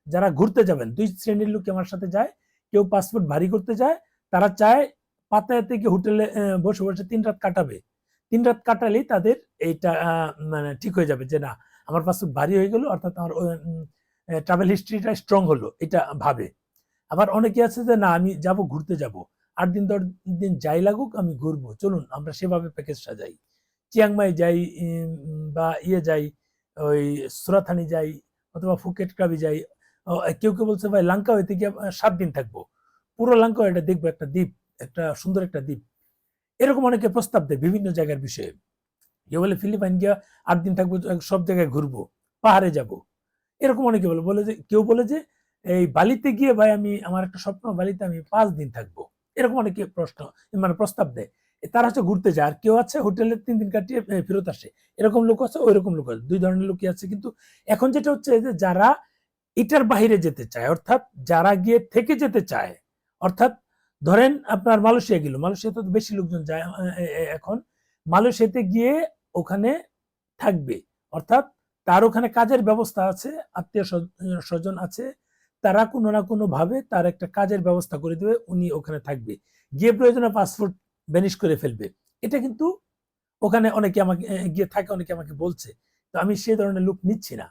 যারা ঘুরতে যাবেন, দুই শ্রেণীর লোক আমার সাথে যায়। কেউ পাসপোর্ট ভারী করতে যায়, তারা চায় পাতায়াতে গিয়ে হোটেলে বসে বসে 3 রাত কাটাবে। 3 রাত কাটালেই তাদের এইটা মানে ঠিক হয়ে যাবে যে না, আমার পাসপোর্ট ভারী হয়ে গেল, অর্থাৎ আমার ট্রাভেল হিস্ট্রিটা স্ট্রং হলো, এটা ভাবে। আবার অনেকে আছে যে না, আমি যাব, ঘুরতে যাব, 8 দিন 10 দিন যাই লাগুক আমি ঘুরবো, চলুন আমরা সেভাবে প্যাকেজ সাজাই। চিয়াংমাই যাই, বা যাই, ওই সুরাথানি যাই, অথবা ফুকেট ক্রাবি যাই। কেউ কেউ বলছে ভাই লঙ্কা হইতে গিয়ে 7 দিন থাকবো, পুরো লঙ্কা এটা দেখবো, একটা দ্বীপ, একটা সুন্দর একটা দ্বীপ। এরকম অনেকে প্রস্তাব দেয় বিভিন্ন জায়গার বিষয়ে। কেউ বলে ফিলিপাইন গিয়া 8 দিন থাকবো, সব জায়গায় ঘুরবো, পাহাড়ে যাব। এরকম অনেকে বলে বলে যে, কেউ বলে যে এই বালিতে গিয়ে ভাই আমি, আমার একটা স্বপ্ন, বালিতে আমি 5 দিন থাকবো। এরকম অনেকে মানে প্রস্তাব দেয়। তারা হচ্ছে ঘুরতে যায়, আর কেউ আছে হোটেলে 3 দিন কাটিয়ে ফেরত আসে। এরকম লোক আছে, ওই রকম লোক আছে, দুই ধরনের লোকই আছে। কিন্তু এখন যেটা হচ্ছে যে যারা এটার বাহিরে যেতে চায়, অর্থাৎ যারা গিয়ে থেকে যেতে চায়, অর্থাৎ ধরেন আপনার মালয়েশিয়া গেল, মালয়েশিয়াতে তো বেশি লোকজন যায় এখন। মালয়েশিয়াতে গিয়ে ওখানে থাকবে, অর্থাৎ তার ওখানে কাজের ব্যবস্থা আছে, আত্মীয় স্বজন আছে, তারা কোনো না কোনো ভাবে তার একটা কাজের ব্যবস্থা করে দেবে, উনি ওখানে থাকবে, গিয়ে প্রয়োজনে পাসপোর্ট ভ্যানিশ করে ফেলবে। এটা কিন্তু ওখানে অনেকে আমাকে গিয়ে থাকে, অনেকে আমাকে বলছে। তো আমি সেই ধরনের লোক নিচ্ছি না।